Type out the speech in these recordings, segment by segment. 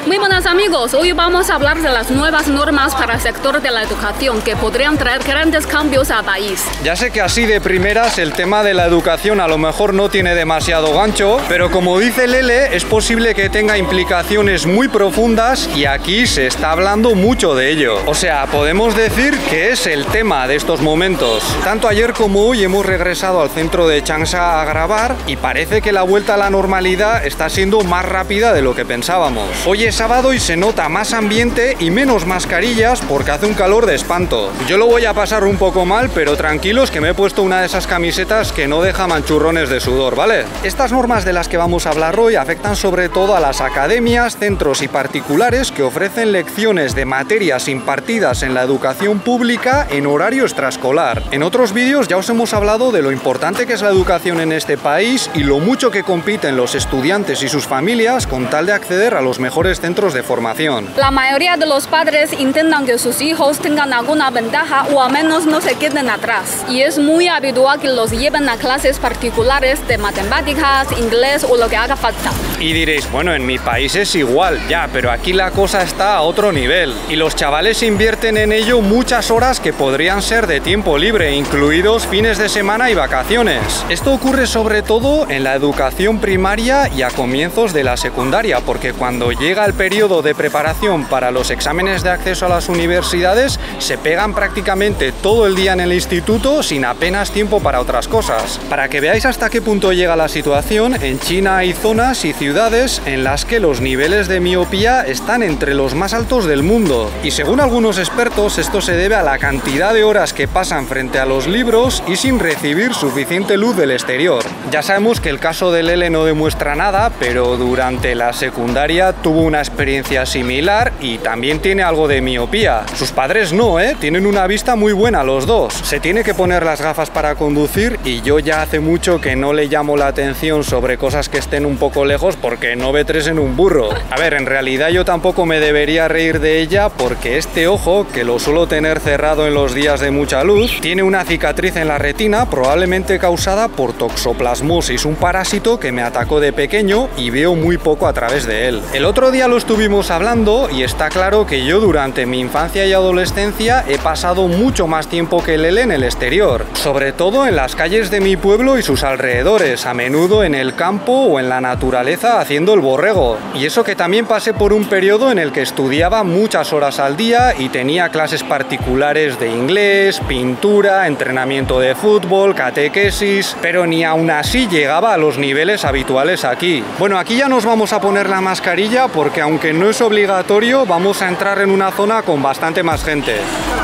Muy buenas amigos, hoy vamos a hablar de las nuevas normas para el sector de la educación que podrían traer grandes cambios al país. Ya sé que así de primeras el tema de la educación a lo mejor no tiene demasiado gancho, pero como dice Lele, es posible que tenga implicaciones muy profundas y aquí se está hablando mucho de ello. O sea, podemos decir que es el tema de estos momentos. Tanto ayer como hoy hemos regresado al centro de Changsha a grabar y parece que la vuelta a la normalidad está siendo más rápida de lo que pensábamos. Hoy es sábado y se nota más ambiente y menos mascarillas porque hace un calor de espanto. Yo lo voy a pasar un poco mal, pero tranquilos que me he puesto una de esas camisetas que no deja manchurrones de sudor, ¿vale? Estas normas de las que vamos a hablar hoy afectan sobre todo a las academias, centros y particulares que ofrecen lecciones de materias impartidas en la educación pública en horario extraescolar. En otros vídeos ya os hemos hablado de lo importante que es la educación en este país y lo mucho que compiten los estudiantes y sus familias con tal de acceder a los mejores centros de formación. La mayoría de los padres intentan que sus hijos tengan alguna ventaja o al menos no se queden atrás. Y es muy habitual que los lleven a clases particulares de matemáticas, inglés o lo que haga falta. Y diréis, bueno, en mi país es igual, ya, pero aquí la cosa está a otro nivel. Y los chavales invierten en ello muchas horas que podrían ser de tiempo libre, incluidos fines de semana y vacaciones. Esto ocurre sobre todo en la educación primaria y a comienzos de la secundaria, porque cuando llega el periodo de preparación para los exámenes de acceso a las universidades, se pegan prácticamente todo el día en el instituto sin apenas tiempo para otras cosas. Para que veáis hasta qué punto llega la situación, en China hay zonas y ciudades en las que los niveles de miopía están entre los más altos del mundo. Y según algunos expertos, esto se debe a la cantidad de horas que pasan frente a los libros y sin recibir suficiente luz del exterior. Ya sabemos que el caso de Lele no demuestra nada, pero durante la secundaria tuvo una experiencia similar y también tiene algo de miopía. Sus padres no, tienen una vista muy buena los dos. Se tiene que poner las gafas para conducir y yo ya hace mucho que no le llamo la atención sobre cosas que estén un poco lejos porque no ve tres en un burro. A ver, en realidad yo tampoco me debería reír de ella porque este ojo, que lo suelo tener cerrado en los días de mucha luz, tiene una cicatriz en la retina probablemente causada por toxoplasmosis, un parásito que me atacó de pequeño y veo muy poco a través de él. El otro día lo estuvimos hablando y está claro que yo durante mi infancia y adolescencia he pasado mucho más tiempo que Lele en el exterior, sobre todo en las calles de mi pueblo y sus alrededores, a menudo en el campo o en la naturaleza haciendo el borrego. Y eso que también pasé por un periodo en el que estudiaba muchas horas al día y tenía clases particulares de inglés, pintura, entrenamiento de fútbol, catequesis, pero ni aún así llegaba a los niveles habituales aquí. Bueno, aquí ya nos vamos a poner la mascarilla porque aunque no es obligatorio, vamos a entrar en una zona con bastante más gente.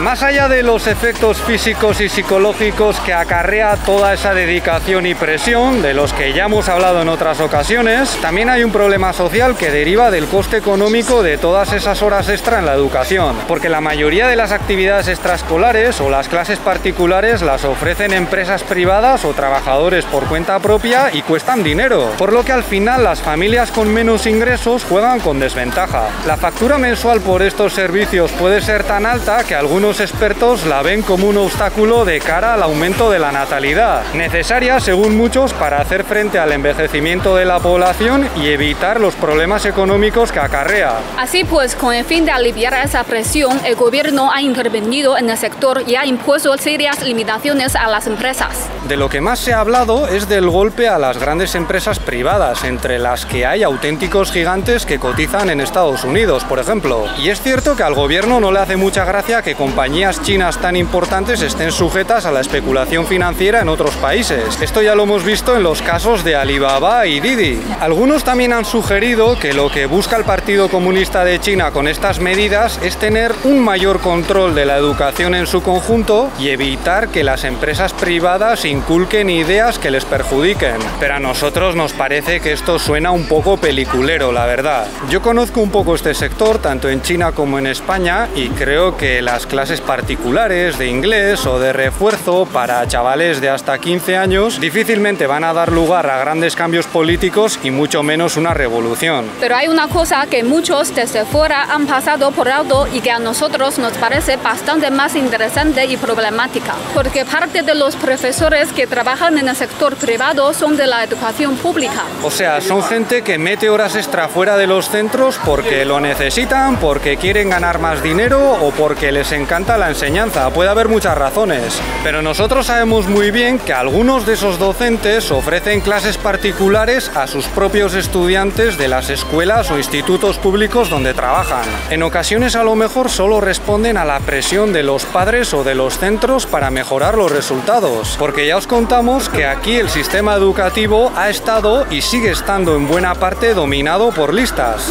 Más allá de los efectos físicos y psicológicos que acarrea toda esa dedicación y presión, de los que ya hemos hablado en otras ocasiones, también hay un problema social que deriva del coste económico de todas esas horas extra en la educación, porque la mayoría de las actividades extraescolares o las clases particulares las ofrecen empresas privadas o trabajadores por cuenta propia y cuestan dinero, por lo que al final las familias con menos ingresos juegan con desventaja. La factura mensual por estos servicios puede ser tan alta que algunos expertos la ven como un obstáculo de cara al aumento de la natalidad, necesaria según muchos para hacer frente al envejecimiento de la población y evitar los problemas económicos que acarrea. Así pues, con el fin de aliviar esa presión, el gobierno ha intervenido en el sector y ha impuesto serias limitaciones a las empresas. De lo que más se ha hablado es del golpe a las grandes empresas privadas, entre las que hay auténticos gigantes que cotizan en Estados Unidos, por ejemplo. Y es cierto que al gobierno no le hace mucha gracia que compañías chinas tan importantes estén sujetas a la especulación financiera en otros países. Esto ya lo hemos visto en los casos de Alibaba y Didi. Algunos también han sugerido que lo que busca el Partido Comunista de China con estas medidas es tener un mayor control de la educación en su conjunto y evitar que las empresas privadas inculquen ideas que les perjudiquen. Pero a nosotros nos parece que esto suena un poco peliculero, la verdad. Yo conozco un poco este sector, tanto en China como en España, y creo que las clases clases particulares de inglés o de refuerzo para chavales de hasta 15 años difícilmente van a dar lugar a grandes cambios políticos y mucho menos una revolución. Pero hay una cosa que muchos desde fuera han pasado por alto y que a nosotros nos parece bastante más interesante y problemática, porque parte de los profesores que trabajan en el sector privado son de la educación pública. O sea, son gente que mete horas extra fuera de los centros porque lo necesitan, porque quieren ganar más dinero o porque les encanta la enseñanza. Puede haber muchas razones, pero nosotros sabemos muy bien que algunos de esos docentes ofrecen clases particulares a sus propios estudiantes de las escuelas o institutos públicos donde trabajan. En ocasiones a lo mejor solo responden a la presión de los padres o de los centros para mejorar los resultados, porque ya os contamos que aquí el sistema educativo ha estado y sigue estando en buena parte dominado por listas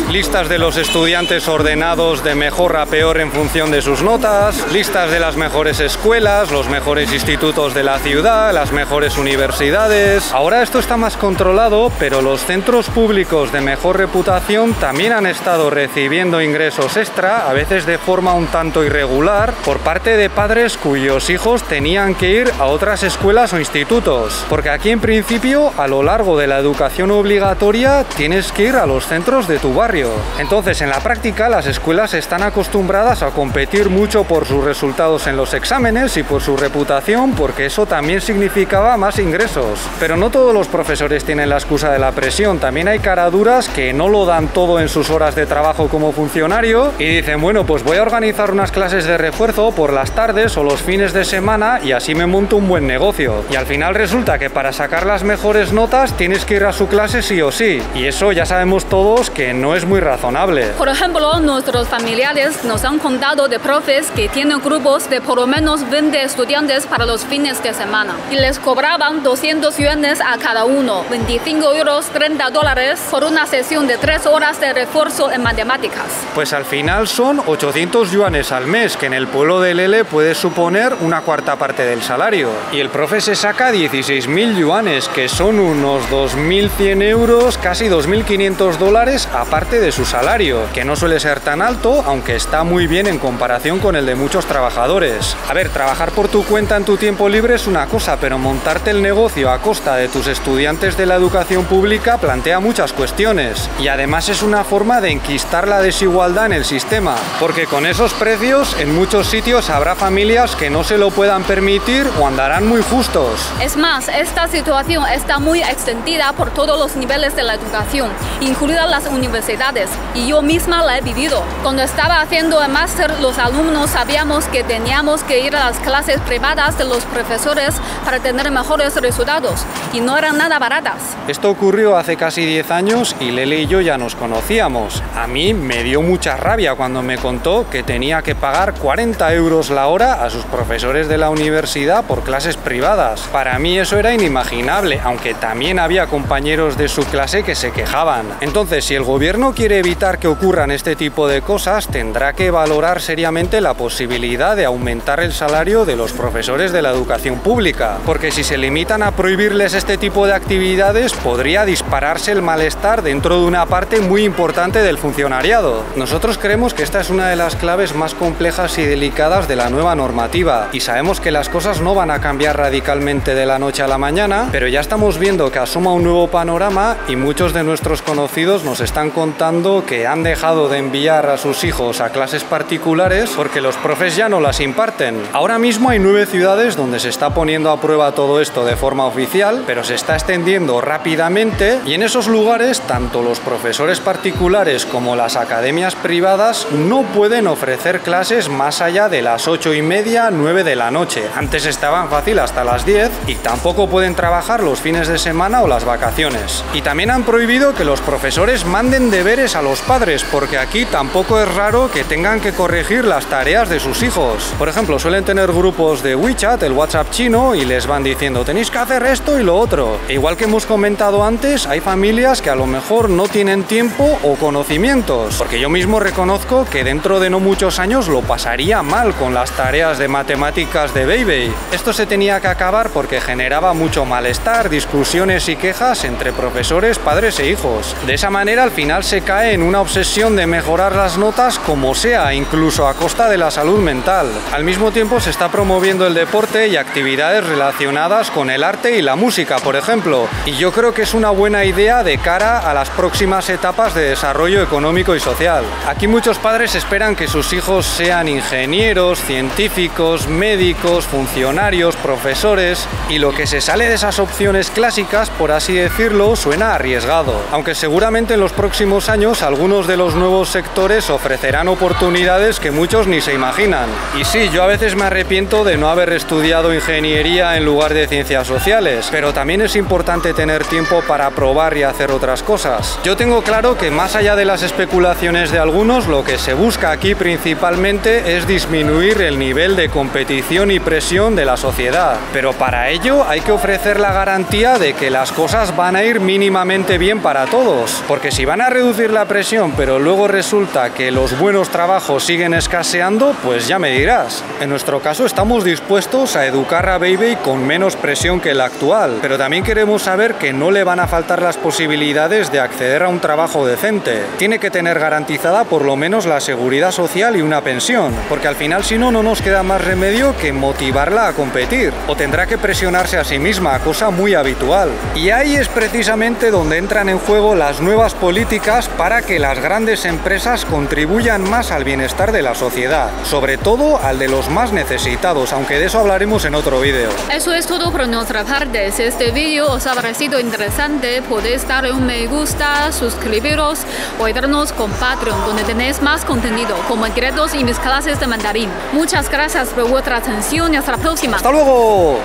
de los estudiantes ordenados de mejor a peor en función de sus notas, listas de las mejores escuelas, los mejores institutos de la ciudad, las mejores universidades. Ahora esto está más controlado, pero los centros públicos de mejor reputación también han estado recibiendo ingresos extra, a veces de forma un tanto irregular, por parte de padres cuyos hijos tenían que ir a otras escuelas o institutos, porque aquí en principio a lo largo de la educación obligatoria tienes que ir a los centros de tu barrio. Entonces en la práctica las escuelas están acostumbradas a competir mucho por sus resultados en los exámenes y por su reputación, porque eso también significaba más ingresos. Pero no todos los profesores tienen la excusa de la presión, también hay caraduras que no lo dan todo en sus horas de trabajo como funcionario y dicen, bueno, pues voy a organizar unas clases de refuerzo por las tardes o los fines de semana y así me monto un buen negocio. Y al final resulta que para sacar las mejores notas tienes que ir a su clase sí o sí, y eso ya sabemos todos que no es muy razonable. Por ejemplo, nuestros familiares nos han contado de profes que tienen grupos de por lo menos 20 estudiantes para los fines de semana y les cobraban 200 yuanes a cada uno, 25 euros, $30 por una sesión de 3 horas de refuerzo en matemáticas. Pues al final son 800 yuanes al mes, que en el pueblo de Lele puede suponer una cuarta parte del salario. Y el profe se saca 16.000 yuanes, que son unos 2.100 euros, casi 2.500 dólares, aparte de su salario, que no suele ser tan alto, aunque está muy bien en comparación con el de muchos trabajadores. A ver, trabajar por tu cuenta en tu tiempo libre es una cosa, pero montarte el negocio a costa de tus estudiantes de la educación pública plantea muchas cuestiones. Y además es una forma de enquistar la desigualdad en el sistema, porque con esos precios en muchos sitios habrá familias que no se lo puedan permitir o andarán muy justos. Es más, esta situación está muy extendida por todos los niveles de la educación, incluidas las universidades, y yo misma la he vivido. Cuando estaba haciendo el máster, los alumnos sabíamos que teníamos que ir a las clases privadas de los profesores para tener mejores resultados, y no eran nada baratas. Esto ocurrió hace casi 10 años y Lele y yo ya nos conocíamos. A mí me dio mucha rabia cuando me contó que tenía que pagar 40 euros la hora a sus profesores de la universidad por clases privadas. Para mí eso era inimaginable, aunque también había compañeros de su clase que se quejaban. Entonces, si el gobierno quiere evitar que ocurran este tipo de cosas, tendrá que valorar seriamente la posibilidad de aumentar el salario de los profesores de la educación pública, porque si se limitan a prohibirles este tipo de actividades, podría dispararse el malestar dentro de una parte muy importante del funcionariado. Nosotros creemos que esta es una de las claves más complejas y delicadas de la nueva normativa, y sabemos que las cosas no van a cambiar radicalmente de la noche a la mañana, pero ya estamos viendo que asoma un nuevo panorama y muchos de nuestros conocidos nos están contando que han dejado de enviar a sus hijos a clases particulares porque los profes ya no las imparten. Ahora mismo hay 9 ciudades donde se está poniendo a prueba todo esto de forma oficial, pero se está extendiendo rápidamente, y en esos lugares tanto los profesores particulares como las academias privadas no pueden ofrecer clases más allá de las 8:30, 9 de la noche. Antes estaban fácil hasta las 10, y tampoco pueden trabajar los fines de semana o las vacaciones. Y también han prohibido que los profesores manden deberes a los padres, porque aquí tampoco es raro que tengan que corregir las tareas de sus hijos. Por ejemplo, suelen tener grupos de WeChat, el WhatsApp chino, y les van diciendo tenéis que hacer esto y lo otro. E igual que hemos comentado antes, hay familias que a lo mejor no tienen tiempo o conocimientos, porque yo mismo reconozco que dentro de no muchos años lo pasaría mal con las tareas de matemáticas de Baby. Esto se tenía que acabar porque generaba mucho malestar, discusiones y quejas entre profesores, padres e hijos. De esa manera al final se cae en una obsesión de mejorar las notas como sea, incluso a costa de la salud mental. Al mismo tiempo se está promoviendo el deporte y actividades relacionadas con el arte y la música, por ejemplo. Y yo creo que es una buena idea de cara a las próximas etapas de desarrollo económico y social. Aquí muchos padres esperan que sus hijos sean ingenieros, científicos, médicos, funcionarios, profesores, y lo que se sale de esas opciones clásicas, por así decirlo, suena arriesgado. Aunque seguramente en los próximos años algunos de los nuevos sectores ofrecerán oportunidades que muchos ni se imaginan. Y sí, yo a veces me arrepiento de no haber estudiado ingeniería en lugar de ciencias sociales, pero también es importante tener tiempo para probar y hacer otras cosas. Yo tengo claro que más allá de las especulaciones de algunos, lo que se busca aquí principalmente es disminuir el nivel de competición y presión de la sociedad, pero para ello hay que ofrecer la garantía de que las cosas van a ir mínimamente bien para todos, porque si van a reducir la presión pero luego resulta que los buenos trabajos siguen escaseando, pues ya me dirás. En nuestro caso estamos dispuestos a educar a Beibei con menos presión que la actual, pero también queremos saber que no le van a faltar las posibilidades de acceder a un trabajo decente. Tiene que tener garantizada por lo menos la seguridad social y una pensión, porque al final si no, no nos queda más remedio que motivarla a competir, o tendrá que presionarse a sí misma, cosa muy habitual. Y ahí es precisamente donde entran en juego las nuevas políticas para que las grandes empresas contribuyan más al bienestar de la sociedad, sobre todo al de los más necesitados, aunque de eso hablaremos en otro vídeo. Eso es todo por nuestra parte. Si este vídeo os ha parecido interesante, podéis darle un me gusta, suscribiros o irnos con Patreon, donde tenéis más contenido, como secretos y mis clases de mandarín. Muchas gracias por vuestra atención y hasta la próxima. ¡Hasta luego!